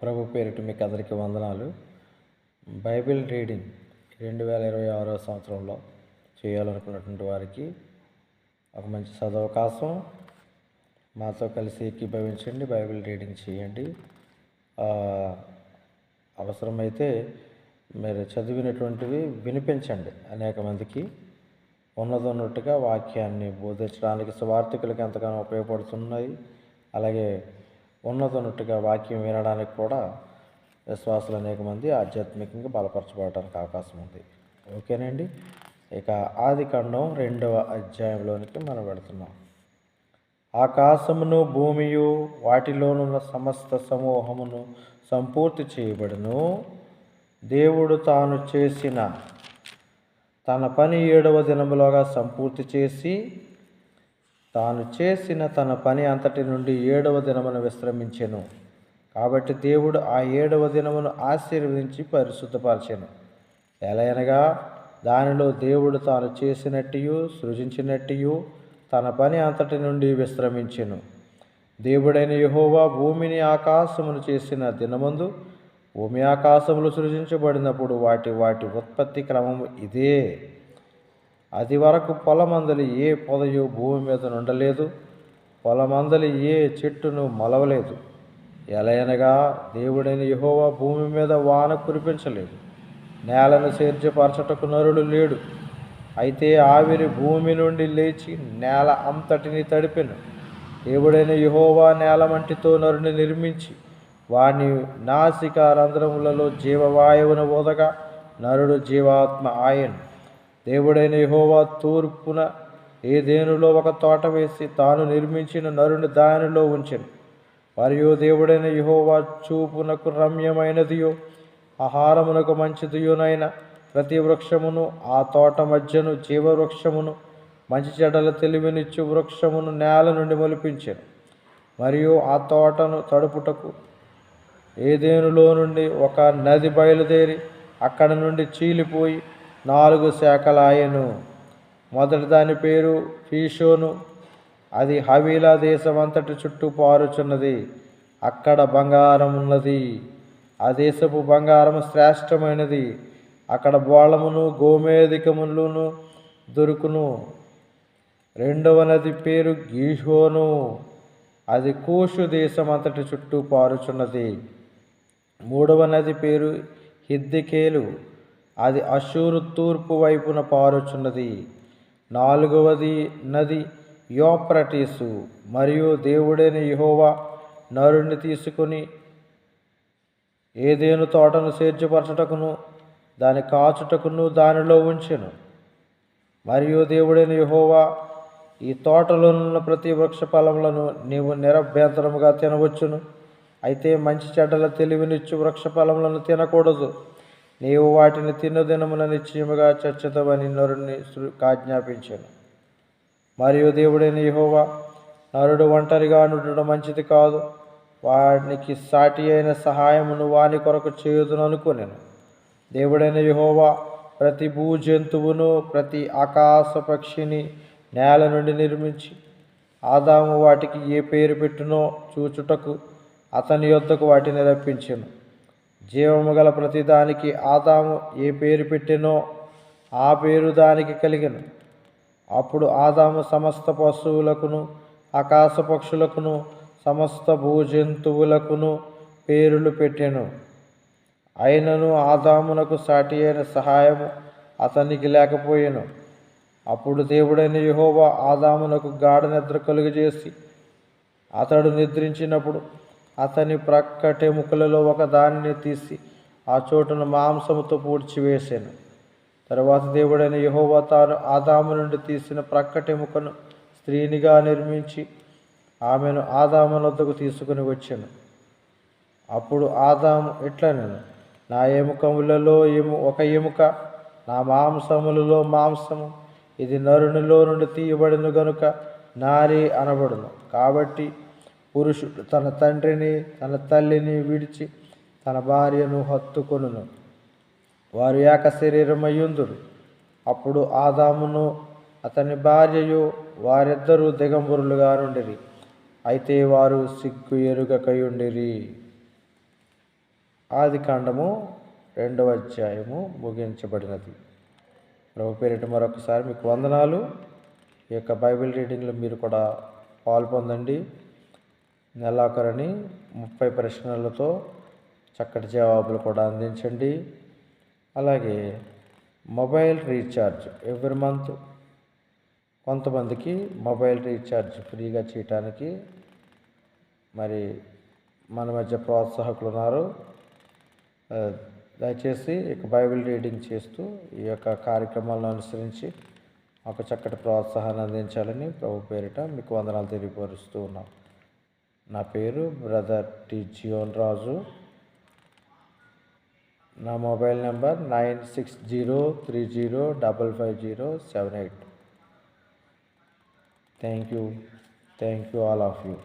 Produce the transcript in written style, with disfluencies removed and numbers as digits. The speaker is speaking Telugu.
ప్రభు పేరిట మీకు అందరికీ వందనాలు. బైబిల్ రీడింగ్ 2026 సంవత్సరంలో చేయాలనుకున్నటువంటి వారికి ఒక మంచి సదవకాశం. మాతో కలిసి ఏకీభవించండి, బైబిల్ రీడింగ్ చేయండి. అవసరమైతే మీరు చదివినటువంటివి వినిపించండి. అనేక మందికి ఉన్నదన్నట్టుగా వాక్యాన్ని బోధించడానికి సువార్థికులకు ఎంతగానో ఉపయోగపడుతున్నాయి. అలాగే ఉన్నదన్నట్టుగా వాక్యం వినడానికి కూడా విశ్వాసులు అనేక మంది ఆధ్యాత్మికంగా బలపరచబడటానికి అవకాశం ఉంది. ఓకేనండి. ఇక ఆదికాండం 2వ అధ్యాయంలోనికి మనం వెళుతున్నాం. ఆకాశమును భూమియు వాటిలోనున్న సమస్త సమూహమును సంపూర్తి చేయబడును. దేవుడు తాను చేసిన తన పని 7వ దినములోగా సంపూర్తి చేసి తాను చేసిన తన పని అంతటి నుండి 7వ దినమున విశ్రమించెను. కాబట్టి దేవుడు ఆ 7వ దినమును ఆశీర్వదించి పరిశుద్ధపరచెను. ఎలయనగా దానిలో దేవుడు తాను చేసినట్టు సృజించినట్టు తన పని అంతటి నుండి విశ్రమించెను. దేవుడైన యెహోవా భూమిని ఆకాశమును చేసిన దినమందు భూమి ఆకాశములు సృజించబడినప్పుడు వాటి ఉత్పత్తి క్రమము ఇదే. అది వరకు పొలమందలి ఏ పొదయు భూమి మీద నుండలేదు, పొలమందలి ఏ చెట్టును మలవలేదు. ఎలయనగా దేవుడైన యెహోవా భూమి మీద వాన కురిపించలేదు, నేలను సేద్యపరచటకు నరుడు లేడు. అయితే ఆవిరి భూమి నుండి లేచి నేల అంతటిని తడిపెను. దేవుడైన యెహోవా నేల మంటితో నరుని నిర్మించి వాని నాసిక రంధ్రములలో జీవవాయువును ఊదగా నరుడు జీవాత్మ ఆయను. దేవుడైన యెహోవా తూర్పున ఏదెనులో ఒక తోట వేసి తాను నిర్మించిన నరుని దానిలో ఉంచెను. మరియు దేవుడైన యెహోవా చూపునకు రమ్యమైనదియో ఆహారమునకు మంచిదియోనైన ప్రతి వృక్షమును ఆ తోట మధ్యను జీవవృక్షమును మంచి చెడ్డల తెలివినిచ్చు వృక్షమును నేల నుండి మొలిపించెను. మరియు ఆ తోటను తడుపుటకు ఏదెనులో నుండి ఒక నది బయలుదేరి అక్కడ నుండి చీలిపోయి 4 శాఖలాయెను. మొదటి దాని పేరు ఫీషోను. అది హవీలా దేశమంతటి చుట్టూ పారుచున్నది. అక్కడ బంగారం ఉన్నది. ఆ దేశపు బంగారము శ్రేష్టమైనది. అక్కడ బోళమును గోమేధికములను దొరుకును. రెండవ నది పేరు గీహోను. అది కూషు దేశమంతటి చుట్టూ పారుచున్నది. మూడవ నది పేరు హిద్దెకేలు. అది అషూరు తూర్పు వైపున పారుచున్నది. 4వది నది యోప్రటీసు. మరియు దేవుడైన యెహోవా నరుని తీసుకొని ఏదెను తోటను సేద్యపరచుటకును దాని కాచుటకును దానిలో ఉంచెను. మరియు దేవుడైన యెహోవా ఈ తోటలోనున్న ప్రతి వృక్ష ఫలములను నీవు నిరభ్యంతరముగా తినవచ్చును. అయితే మంచి చెడ్డల తెలివినిచ్చు వృక్ష ఫలములను తినకూడదు. నీవు వాటిని తిన్నదినమున నిశ్చయముగా చచ్చుతావని నరుని ఆజ్ఞాపించాను. మరియు దేవుడైన యెహోవా నరుడు ఒంటరిగా నుండడం మంచిది కాదు, వానికి సాటి అయిన సహాయమును వాని కొరకు చేయుదును అనుకొనెను. దేవుడైన యెహోవా ప్రతి భూజంతువును ప్రతి ఆకాశ పక్షిని నేల నుండి నిర్మించి ఆదాము వాటికి ఏ పేరు పెట్టునో చూచుటకు అతని యొద్దకు వాటిని రప్పించెను. జీవము గల ప్రతిదానికి ఆదాము ఏ పేరు పెట్టెనో ఆ పేరు దానికి కలిగెను. అప్పుడు ఆదాము సమస్త పశువులకును ఆకాశ పక్షులకును సమస్త భూజంతువులకును పేరులు పెట్టెను. అయినను ఆదామునకు సాటి అయిన సహాయము అతనికి లేకపోయెను. అప్పుడు దేవుడైన యెహోవా ఆదామునకు గాఢ నిద్ర కలుగజేసి అతడు నిద్రించినప్పుడు అతని ప్రక్కటెముకలలో ఒక దానిని తీసి ఆ చోటును మాంసముతో పూడ్చివేశాను. తరువాత దేవుడైన యెహోవా తాను ఆదాము నుండి తీసిన ప్రక్కటెముకను స్త్రీనిగా నిర్మించి ఆమెను ఆదాము వద్దకు తీసుకుని వచ్చాను. అప్పుడు ఆదాము ఇట్లనెను, నా ఎముకములలో ఒక ఎముక, నా మాంసములలో మాంసము. ఇది నరునిలో నుండి తీయబడిన గనుక నారి అనబడును. కాబట్టి పురుషుడు తన తండ్రిని తన తల్లిని విడిచి తన భార్యను హత్తుకొనును, వారు ఏక శరీరమయ్యుందురు. అప్పుడు ఆదామును అతని భార్యయు వారిద్దరూ దిగంబరులుగా నుండిరి. అయితే వారు సిగ్గు ఎరుగకయుండిరి. ఆదికాండము 2వ అధ్యాయము ముగించబడినది. ప్రభు పేరిట మరొకసారి మీకు వందనాలు. ఈ యొక్క బైబిల్ రీడింగ్లో మీరు కూడా పాల్పొందండి. నెలాఖరుని 30 ప్రశ్నలతో చక్కటి జవాబులు కూడా అందించండి. అలాగే మొబైల్ రీఛార్జ్ ఎవ్రీ మంత్ కొంతమందికి మొబైల్ రీఛార్జ్ ఫ్రీగా చేయటానికి మరి మన మధ్య ప్రోత్సాహకులు ఉన్నారు. దయచేసి ఇక బైబిల్ రీడింగ్ చేస్తూ ఈ యొక్క కార్యక్రమాలను అనుసరించి ఒక చక్కటి ప్రోత్సాహాన్ని అందించాలని ప్రభు పేరిట మీకు వందనాలు తెలియపరుస్తూ ఉన్నాం. నా పేరు బ్రదర్ టి జియోన్ రాజు. నా mobile number 9603055078. Thank you all of you.